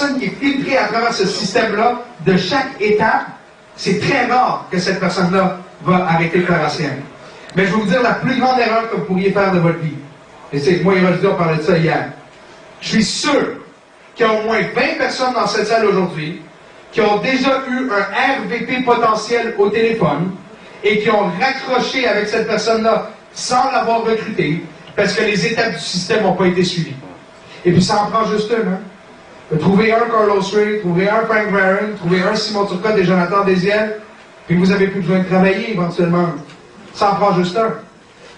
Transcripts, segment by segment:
personne qui est filtrée à travers ce système-là, de chaque étape, c'est très rare que cette personne-là va arrêter de faire la sienne. Mais je vais vous dire la plus grande erreur que vous pourriez faire de votre vie. Et c'est moi et Roger, on parlait de ça hier. Je suis sûr qu'il y a au moins 20 personnes dans cette salle aujourd'hui qui ont déjà eu un RVP potentiel au téléphone et qui ont raccroché avec cette personne-là sans l'avoir recruté parce que les étapes du système n'ont pas été suivies. Et puis ça en prend juste une. Hein? Trouver un Carlos Ray, trouver un Frank Warren, trouver un Simon Turcotte et Jonathan Desiel, puis vous n'avez plus besoin de travailler éventuellement. Ça en prend juste un.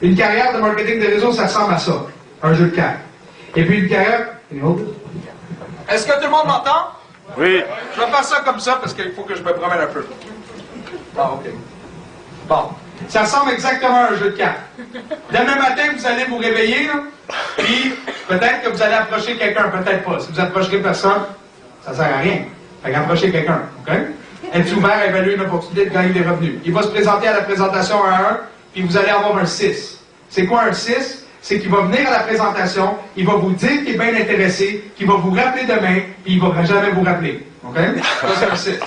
Une carrière de marketing de réseau, ça ressemble à ça. Un jeu de cartes. Et puis une carrière... Est-ce que tout le monde m'entend? Oui. Je vais faire ça comme ça parce qu'il faut que je me promène un peu. Bon, OK. Bon. Ça ressemble exactement à un jeu de cartes. Demain matin, vous allez vous réveiller, là, puis peut-être que vous allez approcher quelqu'un, peut-être pas. Si vous approcherez personne, ça ne sert à rien. Fait qu'approchez quelqu'un, OK? Être ouvert à évaluer une opportunité de gagner des revenus. Il va se présenter à la présentation 1-1, puis vous allez avoir un 6. C'est quoi un 6? C'est qu'il va venir à la présentation, il va vous dire qu'il est bien intéressé, qu'il va vous rappeler demain, puis il ne va jamais vous rappeler. OK? Ça, c'est un 6.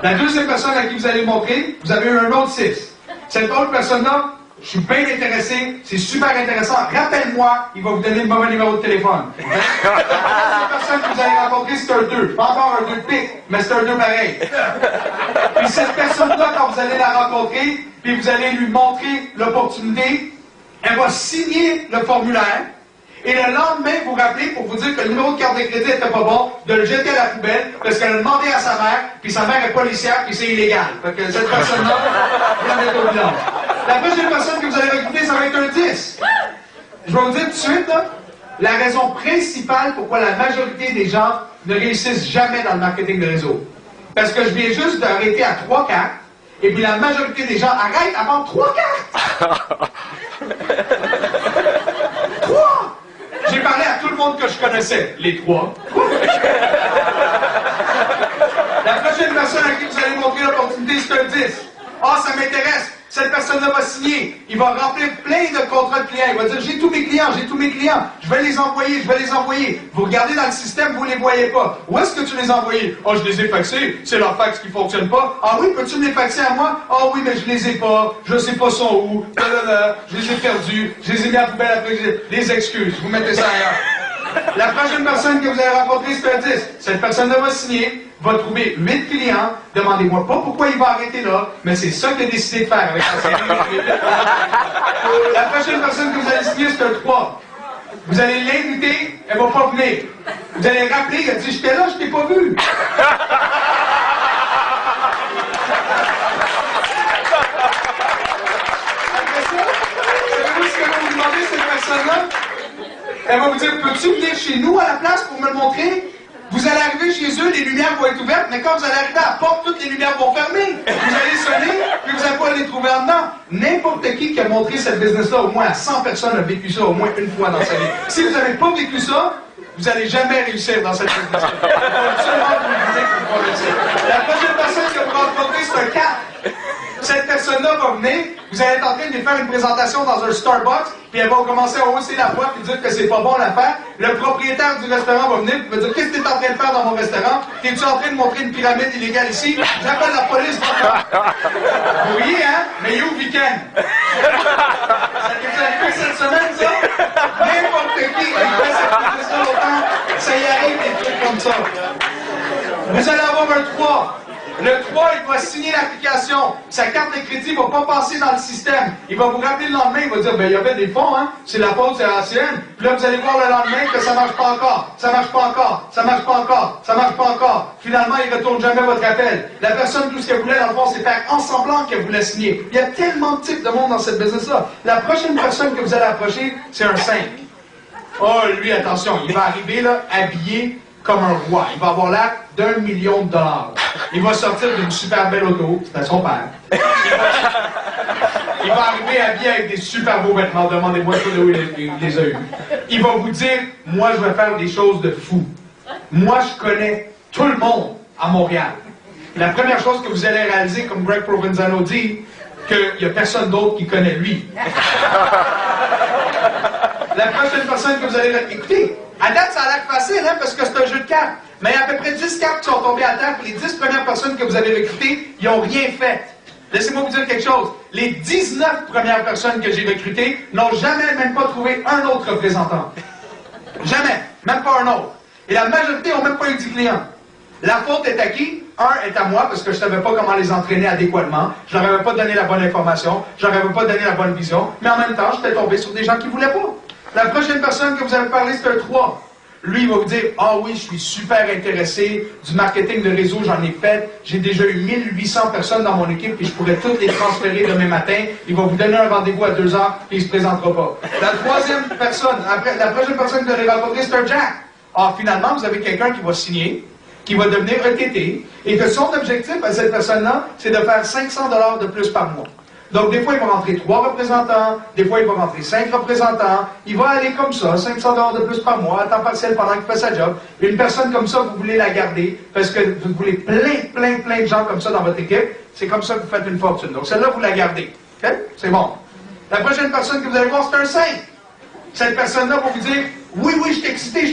La deuxième personne à qui vous allez montrer, vous avez eu un autre 6. Cette autre personne-là, je suis bien intéressé, c'est super intéressant, rappelle-moi, il va vous donner le mauvais numéro de téléphone. Okay? La troisième personne que vous allez rencontrer, c'est un 2. Pas encore un 2 de pique, mais c'est un 2 pareil. Puis cette personne-là, quand vous allez la rencontrer, puis vous allez lui montrer l'opportunité, elle va signer le formulaire, et le lendemain, vous rappelez pour vous dire que le numéro de carte de crédit n'était pas bon, de le jeter à la poubelle, parce qu'elle a demandé à sa mère, puis sa mère est policière, puis c'est illégal. Fait que cette personne-là, vous la mettez au village. La prochaine personne que vous allez recruter, ça va être un 10. Je vais vous dire tout de suite, là, la raison principale pourquoi la majorité des gens ne réussissent jamais dans le marketing de réseau. Parce que je viens juste d'arrêter à 3 cartes, et puis la majorité des gens arrêtent à vendre 3 cartes. 3! J'ai parlé à tout le monde que je connaissais, les 3. La prochaine personne à qui vous allez montrer l'opportunité, c'est un 10. Ah, ça m'intéresse. Cette personne-là va signer. Il va remplir plein de contrats de clients. Il va dire, j'ai tous mes clients. Je vais les envoyer. Vous regardez dans le système, vous ne les voyez pas. Où est-ce que tu les as envoyés? Ah, je les ai faxés. C'est leur fax qui ne fonctionne pas. Ah oui, peux-tu me les faxer à moi? Ah oui, mais je les ai pas. Je ne sais pas sont où. Je les ai perdus. Je les ai mis à la poubelle après. Les excuses. Vous mettez ça ailleurs. La prochaine personne que vous allez rencontrer, c'est un 10. Cette personne-là va signer. Va trouver 8 clients, demandez-moi pas pourquoi il va arrêter là, mais c'est ça qu'il a décidé de faire avec sa série. La prochaine personne que vous allez signer, c'est un 3. Vous allez l'inviter, elle va pas venir. Vous allez rappeler, il a dit, j'étais là, je t'ai pas vu. Après ça, savez-vous ce que va vous demander, cette personne-là? Elle va vous dire, peux-tu venir chez nous à la place pour me le montrer? Vous allez arriver chez eux, les lumières vont être ouvertes, mais quand vous allez arriver à la porte, toutes les lumières vont fermer. Vous allez sonner, puis vous n'allez pas les trouver en dedans. N'importe qui a montré cette business-là, au moins à 100 personnes, a vécu ça au moins une fois dans sa vie. Si vous n'avez pas vécu ça, vous n'allez jamais réussir dans cette business-là. Absolument, vous dites que vous pouvez réussir. La prochaine personne que vous rencontrez, c'est un 4. Cette personne-là va venir, vous allez être en train de lui faire une présentation dans un Starbucks, puis elle va commencer à hausser la voix et dire que c'est pas bon l'affaire. Le propriétaire du restaurant va venir et va dire, qu'est-ce que tu es en train de faire dans mon restaurant? T'es-tu en train de montrer une pyramide illégale ici? J'appelle la police. Vous riez, hein? Mais où le week-end? Ça t'est arrivé cette semaine, ça? N'importe qui fait cette question longtemps, ça y arrive des trucs comme ça. Vous allez avoir un 3. Le 3, il va signer l'application. Sa carte de crédit ne va pas passer dans le système. Il va vous rappeler le lendemain, il va dire, ben, il y avait des fonds, hein. C'est la faute, c'est la sienne. Puis là, vous allez voir le lendemain que ça marche pas encore. Ça marche pas encore. Ça marche pas encore. Ça marche pas encore. Finalement, il retourne jamais votre appel. La personne, tout ce qu'elle voulait, dans le fond, c'est faire en semblant qu'elle voulait signer. Il y a tellement de types de monde dans cette business-là. La prochaine personne que vous allez approcher, c'est un 5. Oh, lui, attention, il va arriver, là, habillé comme un roi. Il va avoir l'air d'1 million de dollars. Il va sortir d'une super belle auto, c'était son père. Il va arriver habillé avec des super beaux vêtements, demandez-moi de où il les a eu. Il va vous dire, moi je vais faire des choses de fou. Moi je connais tout le monde à Montréal. La première chose que vous allez réaliser, comme Greg Provenzano dit, qu'il n'y a personne d'autre qui connaît lui. La prochaine personne que vous allez... Écoutez, à date, ça a l'air facile, hein, parce que c'est un jeu de cartes. Mais il y a à peu près 10 cartes qui sont tombées à terre, puis les 10 premières personnes que vous avez recrutées, ils n'ont rien fait. Laissez-moi vous dire quelque chose. Les 19 premières personnes que j'ai recrutées n'ont jamais même pas trouvé un autre représentant. Jamais. Même pas un autre. Et la majorité n'ont même pas eu 10 clients. La faute est à qui? Un est à moi, parce que je ne savais pas comment les entraîner adéquatement. Je leur avais pas donné la bonne information. Je leur avais pas donné la bonne vision. Mais en même temps, j'étais tombé sur des gens qui ne voulaient pas. La prochaine personne que vous avez parlé, c'est un 3. Lui, il va vous dire, « Ah oui, je suis super intéressé. Du marketing de réseau, j'en ai fait. J'ai déjà eu 1800 personnes dans mon équipe, puis je pourrais toutes les transférer demain matin. Il va vous donner un rendez-vous à 2 heures, puis il ne se présentera pas. » La troisième personne, la prochaine personne que vous allez rencontrer, c'est un Jack. Ah, finalement, vous avez quelqu'un qui va signer, qui va devenir ETT, et que son objectif à cette personne-là, c'est de faire 500 $ de plus par mois. Donc, des fois, il va rentrer 3 représentants, des fois, il va rentrer 5 représentants, il va aller comme ça, 500 $ de plus par mois, à temps partiel pendant qu'il fait sa job. Une personne comme ça, vous voulez la garder, parce que vous voulez plein de gens comme ça dans votre équipe, c'est comme ça que vous faites une fortune. Donc, celle-là, vous la gardez. OK? C'est bon. La prochaine personne que vous allez voir, c'est un 5. Cette personne-là va vous dire, oui, je t'ai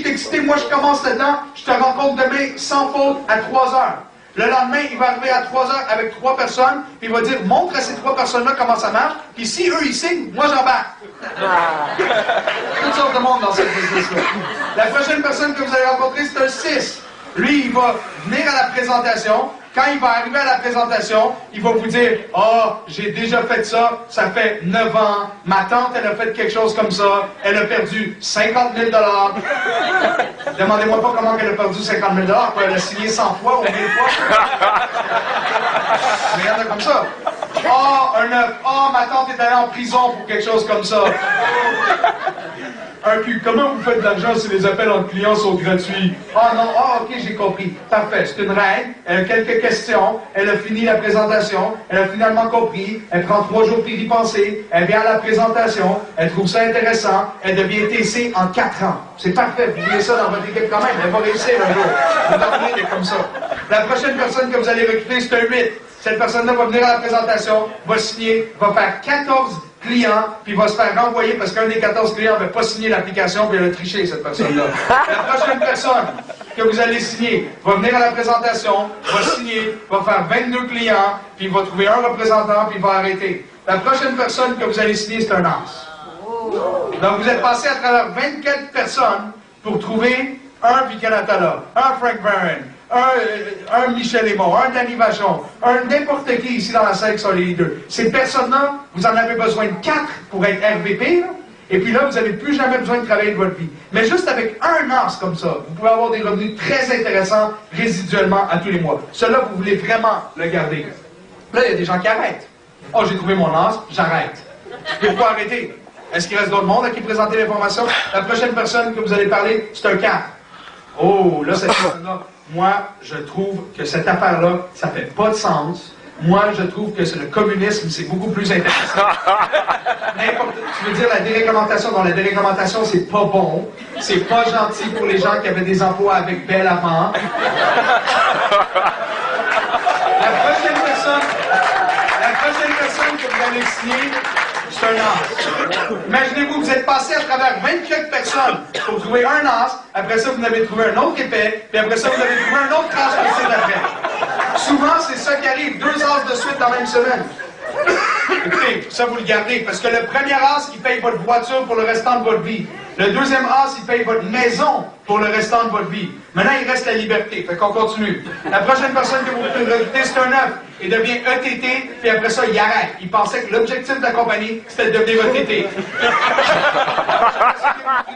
excité, moi je commence là-dedans, je te rencontre demain sans faute à 3 heures. Le lendemain, il va arriver à 3 heures avec 3 personnes, puis il va dire, montre à ces 3 personnes-là comment ça marche, puis si eux ils signent, moi j'embarque. Toutes sortes de monde dans cette business-là. La prochaine personne que vous allez rencontrer, c'est un 6. Lui, il va venir à la présentation. Quand il va arriver à la présentation, il va vous dire, « Ah, j'ai déjà fait ça, ça fait 9 ans, ma tante, elle a fait quelque chose comme ça, elle a perdu 50 000 $. Demandez-moi pas comment elle a perdu 50 000 $, elle a signé 100 fois ou 1000 fois. Mais il y en a comme ça. Ah, un 9, ah, ma tante est allée en prison pour quelque chose comme ça. Un Q, comment vous faites de l'argent si les appels entre clients sont gratuits? Ah non, ah ok, j'ai compris. Parfait, c'est une reine, elle a quelques questions, elle a fini la présentation, elle a finalement compris, elle prend 3 jours pour y penser, elle vient à la présentation, elle trouve ça intéressant, elle devient TC en 4 ans. C'est parfait, vous voulez ça dans votre équipe quand même, elle va réussir un jour. Vous dormez comme ça. La prochaine personne que vous allez recruter, c'est un 8. Cette personne-là va venir à la présentation, va signer, va faire 14 clients, puis va se faire renvoyer parce qu'un des 14 clients n'avait pas signé l'application, puis elle a triché, cette personne-là. La prochaine personne que vous allez signer va venir à la présentation, va signer, va faire 22 clients, puis il va trouver un représentant, puis il va arrêter. La prochaine personne que vous allez signer, c'est un as. Donc, vous êtes passé à travers 24 personnes pour trouver un Vicanatala, un Frank Barron, un Michel Aymon, un Danny Vachon, un n'importe qui ici dans la salle qui sont les leaders. Ces personnes-là, vous en avez besoin de 4 pour être RVP, là, et puis là, vous n'avez plus jamais besoin de travailler de votre vie. Mais juste avec un as comme ça, vous pouvez avoir des revenus très intéressants résiduellement à tous les mois. Cela, vous voulez vraiment le garder. Là, il y a des gens qui arrêtent. Oh, j'ai trouvé mon as, j'arrête. Pourquoi arrêter? Est-ce qu'il reste d'autres monde à qui présenter l'information? La prochaine personne que vous allez parler, c'est un 4. Oh, là, cette personne-là, moi, je trouve que cette affaire-là, ça fait pas de sens. Moi, je trouve que le communisme, c'est beaucoup plus intéressant. Tu veux dire la déréglementation? Dans la déréglementation, c'est pas bon. C'est pas gentil pour les gens qui avaient des emplois avec Bell avant. La prochaine personne que vous allez signer, c'est un as. Imaginez-vous, vous êtes passé à travers 24 personnes pour trouver un as, après ça, vous en avez trouvé un autre épais, puis après ça, vous avez trouvé un autre as passé d'après. Souvent, c'est ça qui arrive, 2 as de suite dans la même semaine. Écoutez, ça vous le gardez, parce que le premier as, il paye votre voiture pour le restant de votre vie. Le deuxième as, il paye votre maison pour le restant de votre vie. Maintenant, il reste la liberté. Fait qu'on continue. La prochaine personne que vous pouvez recruter, c'est un 9. Il devient ETT, puis après ça, il arrête. Il pensait que l'objectif de la compagnie, c'était de devenir ETT.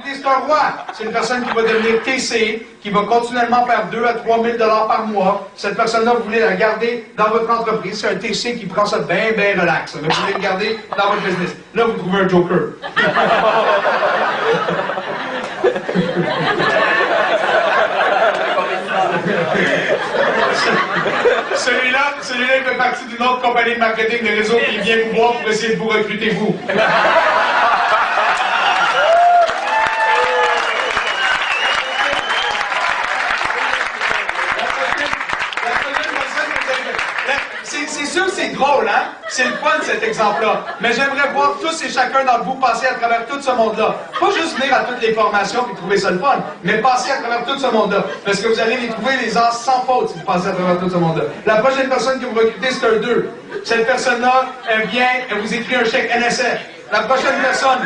C'est un roi. C'est une personne qui va devenir TC, qui va continuellement faire 2 à 3 000 $ par mois. Cette personne-là, vous voulez la garder dans votre entreprise. C'est un TC qui prend ça bien relax. Mais vous voulez le garder dans votre business. Là, vous trouvez un joker. Celui-là, il fait partie d'une autre compagnie de marketing de réseau qui vient vous voir pour essayer de vous recruter, vous. C'est sûr que c'est drôle, hein? C'est le fun, cet exemple-là. Mais j'aimerais voir tous et chacun d'entre vous passer à travers tout ce monde-là. Pas juste venir à toutes les formations et trouver ça le fun, mais passer à travers tout ce monde-là. Parce que vous allez les trouver les as sans faute si vous passez à travers tout ce monde-là. La prochaine personne que vous recrutez, c'est un 2. Cette personne-là, elle vient, elle vous écrit un chèque NSF. La prochaine personne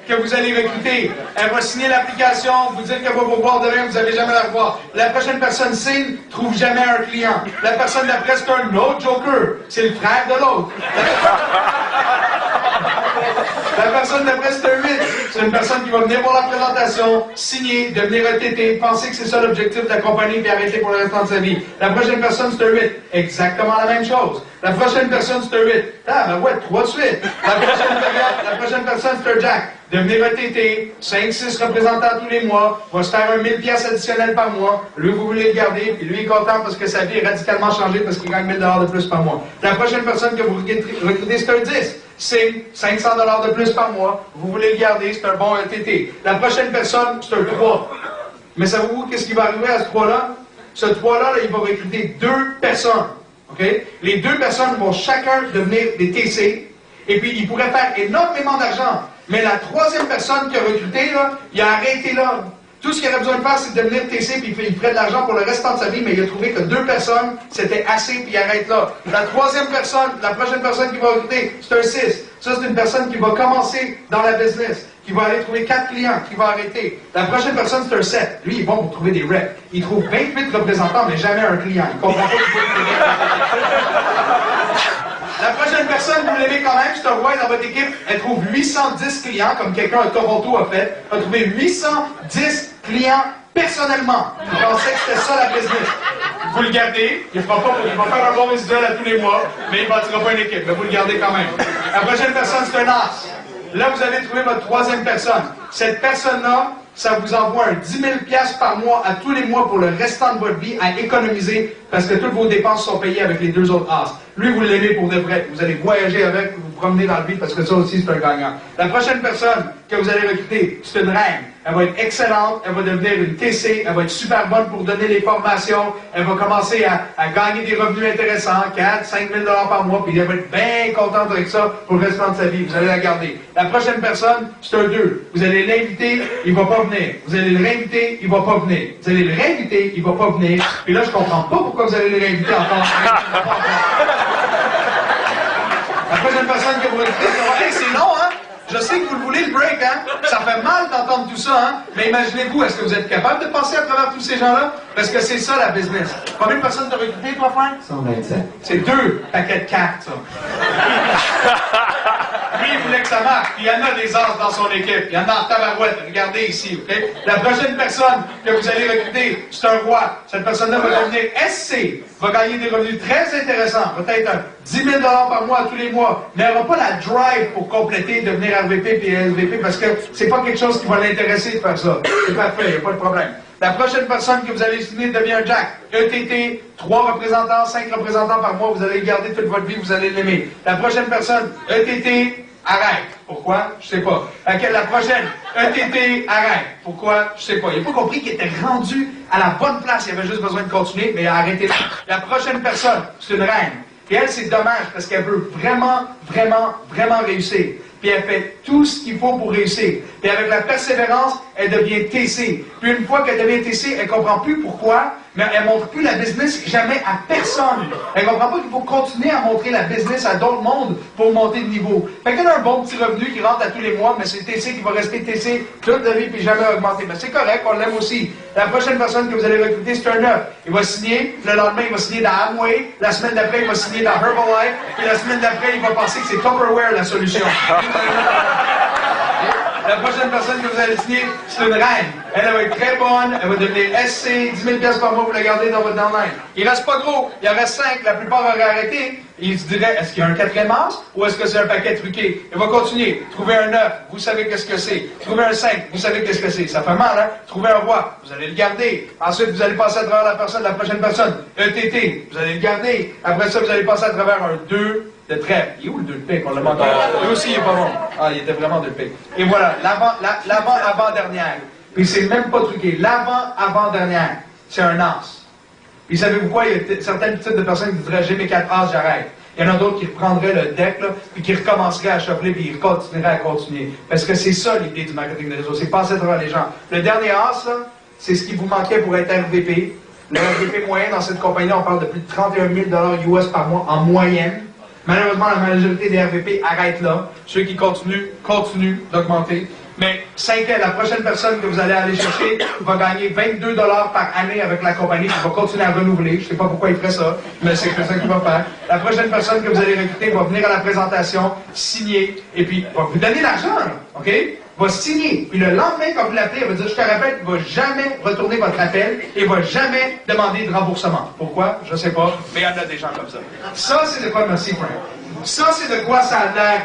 que vous allez recruter, elle va signer l'application, vous dire qu'elle va vous voir demain, vous n'allez jamais la revoir. La prochaine personne signe, trouve jamais un client. La personne d'après, c'est un autre joker. C'est le frère de l'autre. La personne d'après, c'est un 8. C'est une personne qui va venir voir la présentation, signer, devenir un TT, penser que c'est ça l'objectif de la compagnie, puis arrêter pour le restant de sa vie. La prochaine personne, c'est un 8. Exactement la même chose. La prochaine personne, c'est un 8. Ah, ben ouais, 3 de suite. La prochaine personne, c'est un Jack. Devenir un TT, 5-6 représentants tous les mois, va se faire un 1000 pièces additionnels par mois. Lui, vous voulez le garder, puis lui est content parce que sa vie est radicalement changée parce qu'il gagne 1000 $ de plus par mois. La prochaine personne que vous recrutez, c'est un 10. C'est 500 $ de plus par mois. Vous voulez le garder, c'est un bon TT. La prochaine personne, c'est un 3. Mais savez-vous qu'est-ce qui va arriver à ce 3-là? Ce 3-là, il va recruter 2 personnes. Okay? Les 2 personnes vont chacun devenir des TC, et puis ils pourraient faire énormément d'argent. Mais la 3e personne qui a recruté, là, il a arrêté là. Tout ce qu'il aurait besoin de faire, c'est de devenir TC, puis il ferait de l'argent pour le restant de sa vie, mais il a trouvé que 2 personnes, c'était assez, puis il arrête là. La 3e personne, la prochaine personne qui va recruter, c'est un 6. Ça, c'est une personne qui va commencer dans la business, qui va aller trouver 4 clients, qui va arrêter. La prochaine personne, c'est un 7. Lui, il est bon pour trouver des reps. Il trouve 28 représentants, mais jamais un client. Il comprend pas qu'il faut trouver. La prochaine personne, vous l'aimez quand même, c'est un roi dans votre équipe, elle trouve 810 clients, comme quelqu'un à Toronto a fait. Elle a trouvé 810 clients personnellement. Il pensait que c'était ça la business. Vous le gardez, il va faire un bon résiduel à tous les mois, mais il ne bâtira pas une équipe, mais vous le gardez quand même. La prochaine personne, c'est un as. Là, vous avez trouvé votre 3e personne. Cette personne-là, ça vous envoie un 10 000 $ par mois à tous les mois pour le restant de votre vie à économiser parce que toutes vos dépenses sont payées avec les 2 autres as. Lui, vous l'aimez pour de vrai. Vous allez voyager avec, vous promener dans le vide parce que ça aussi, c'est un gagnant. La prochaine personne que vous allez recruter, c'est une reine. Elle va être excellente, elle va devenir une TC, elle va être super bonne pour donner les formations, elle va commencer à gagner des revenus intéressants, 4 5 000 $ par mois, puis elle va être bien contente avec ça pour le restant de sa vie. Vous allez la garder. La prochaine personne, c'est un 2. Vous allez l'inviter, il va pas venir. Vous allez le réinviter, il va pas venir. Vous allez le réinviter, il va pas venir. Puis là, je comprends pas pourquoi vous allez le réinviter encore. La prochaine personne que vous recrutez, hey, c'est long, hein? Je sais que vous le voulez, le break, hein? Ça fait mal d'entendre tout ça, hein? Mais imaginez-vous, est-ce que vous êtes capable de passer à travers tous ces gens-là? Parce que c'est ça, la business. Combien de personnes t'as recruté, toi, Frank? 127. C'est 2 paquets de cartes, ça. Lui, il voulait que ça marche. Puis il y en a des as dans son équipe. Il y en a en tabarouette. Regardez ici, OK? La prochaine personne que vous allez recruter, c'est un roi. Cette personne-là va devenir SC, va gagner des revenus très intéressants. Peut-être 10 000 $ par mois tous les mois. Mais elle n'aura pas la drive pour compléter, devenir RVP puis SVP parce que c'est pas quelque chose qui va l'intéresser de faire ça. C'est parfait, il n'y a pas de problème. La prochaine personne que vous allez signer devient un Jack. ETT, 3 représentants, 5 représentants par mois, vous allez le garder toute votre vie, vous allez l'aimer. La prochaine personne, ETT, arrête. Pourquoi? Je sais pas. La prochaine, ETT, arrête. Pourquoi? Je sais pas. Il n'a pas compris qu'il était rendu à la bonne place. Il avait juste besoin de continuer, mais il a arrêté là. La prochaine personne, c'est une reine. Et elle, c'est dommage parce qu'elle veut vraiment, vraiment, vraiment réussir. Puis elle fait tout ce qu'il faut pour réussir. Puis avec la persévérance, elle devient TC. Puis une fois qu'elle devient TC, elle comprend plus pourquoi, mais elle montre plus la business jamais à personne. Elle comprend pas qu'il faut continuer à montrer la business à d'autres mondes pour monter de niveau. Fait qu'elle a un bon petit revenu qui rentre à tous les mois, mais c'est TC qui va rester TC toute la vie puis jamais augmenter. Mais c'est correct, on l'aime aussi. La prochaine personne que vous allez recruter, c'est un 9. Il va signer, le lendemain, il va signer dans Amway, la semaine d'après, il va signer dans Herbalife, puis la semaine d'après, il va penser que c'est Tupperware la solution. La prochaine personne que vous allez signer, c'est une reine. Elle va être très bonne, elle va devenir SC, 10 000 $ par mois, vous la gardez dans votre downline. Il reste pas gros, il en reste 5, la plupart auraient arrêté. Il se dirait, est-ce qu'il y a un 4e as ou est-ce que c'est un paquet truqué? Il va continuer. Trouver un 9, vous savez qu'est-ce que c'est. Trouver un 5, vous savez qu'est-ce que c'est. Ça fait mal, hein? Trouver un roi, vous allez le garder. Ensuite, vous allez passer à travers la prochaine personne. ETT, vous allez le garder. Après ça, vous allez passer à travers un 2 de trèfle. Il est où le 2 de pique? On l'a manqué. Lui aussi, il est pas bon. Ah, il était vraiment 2 de pique. Et voilà, l'avant-avant-dernière. Puis c'est même pas truqué. L'avant-avant-dernière, c'est un as. Puis savez-vous quoi? Il y a certains types de personnes qui diraient « j'ai mes 4 as, j'arrête ». Il y en a d'autres qui reprendraient le deck, là, puis qui recommenceraient à shuffler, puis ils continueraient à continuer. Parce que c'est ça l'idée du marketing de réseau, c'est passer à travers les gens. Le dernier as, là, c'est ce qui vous manquait pour être RVP. Le RVP moyen dans cette compagnie, on parle de plus de 31 000 US par mois en moyenne. Malheureusement, la majorité des RVP arrêtent là. Ceux qui continuent d'augmenter. Mais 5 ans, la prochaine personne que vous allez aller chercher va gagner 22 $ par année avec la compagnie, qui va continuer à renouveler. Je ne sais pas pourquoi il ferait ça, mais c'est ça qu'il va faire. La prochaine personne que vous allez recruter va venir à la présentation, signer, et puis va vous donner l'argent, OK? Va signer. Puis le lendemain, quand vous l'appelez, elle va dire, je te rappelle, il ne va jamais retourner votre appel et ne va jamais demander de remboursement. Pourquoi? Je ne sais pas, mais il y en a des gens comme ça. Ça, c'est de quoi merci, Frank. Ça, c'est de quoi ça a l'air.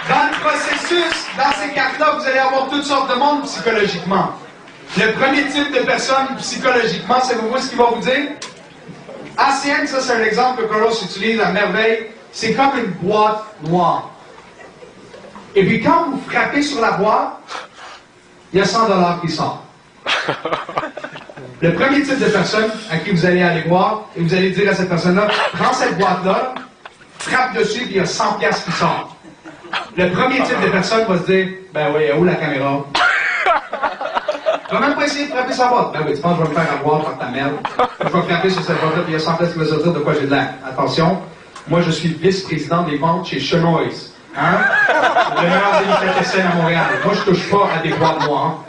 Dans le processus, dans ces cartes-là, vous allez avoir toutes sortes de monde psychologiquement. Le premier type de personne psychologiquement, savez-vous ce qu'il va vous dire? ACN, ça c'est un exemple que Carlos utilise à merveille, c'est comme une boîte noire. Et puis quand vous frappez sur la boîte, il y a 100 $ qui sortent. Le premier type de personne à qui vous allez aller voir, et vous allez dire à cette personne-là, prends cette boîte-là, frappe dessus, puis il y a 100 $ qui sortent. Le premier type de personne va se dire, ben oui, où la caméra? Tu vas même pas essayer de frapper sa boîte. Ben oui, tu penses que je vais me faire avoir par ta merde. Je vais frapper sur cette boîte-là, puis il y a 100 $ qui va sortir de quoi j'ai de l'air. Attention, moi je suis vice-président des ventes chez Chenoise. Hein? Le meilleur délicatessen à Montréal. Moi je touche pas à des boîtes noires.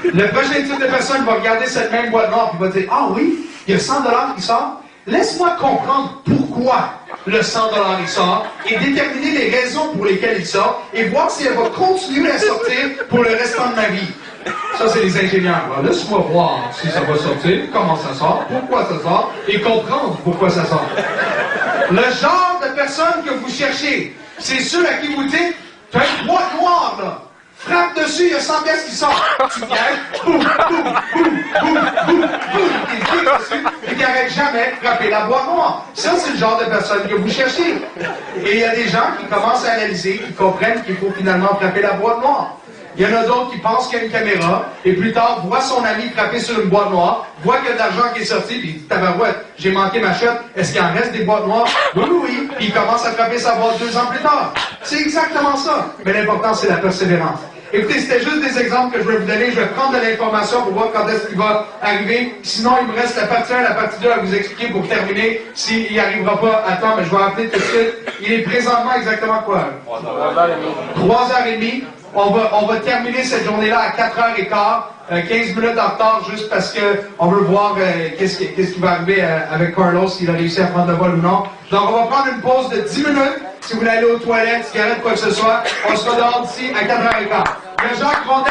Le prochain type de personne va regarder cette même boîte noire, puis va dire, ah oui, il y a 100 $ qui sortent. Laisse-moi comprendre pourquoi le 100 $ il sort et déterminer les raisons pour lesquelles il sort et voir si elle va continuer à sortir pour le restant de ma vie. Ça, c'est les ingénieurs. Laisse-moi voir si ça va sortir, comment ça sort, pourquoi ça sort et comprendre pourquoi ça sort. Le genre de personne que vous cherchez, c'est ceux à qui vous dites, tu as une boîte noire là. Frappe dessus, il y a 100 $ qui sortent. Tu gagnes, boum, boum, boum, boum, boum, boum, et tu dessus, et qui n'arrête jamais de frapper la boîte noire. Ça, c'est le genre de personne que vous cherchez. Et il y a des gens qui commencent à analyser, qui comprennent qu'il faut finalement frapper la boîte noire. Il y en a d'autres qui pensent qu'il y a une caméra, et plus tard, voient son ami frapper sur une boîte noire, voient qu'il y a de l'argent qui est sorti, puis il dit, tabarouette, j'ai manqué ma chute, est-ce qu'il en reste des boîtes noires? Oui, oui, oui. Puis il commence à frapper sa boîte 2 ans plus tard. C'est exactement ça. Mais l'important, c'est la persévérance. Écoutez, c'était juste des exemples que je vais vous donner. Je vais prendre de l'information pour voir quand est-ce qu'il va arriver. Sinon, il me reste la partie 1 et la partie 2 à vous expliquer pour terminer. S'il n'y arrivera pas à temps, mais je vais appeler tout de suite. Il est présentement exactement quoi? 3h30. On va terminer cette journée-là à 4h15, 15 minutes en retard, juste parce que on veut voir qu'est-ce qui va arriver avec Carlos, s'il a réussi à prendre le vol ou non. Donc, on va prendre une pause de 10 minutes. Si vous voulez aller aux toilettes, cigarette, quoi que ce soit, on sera dehors d'ici à 4h15. Il y a Jacques Rondet.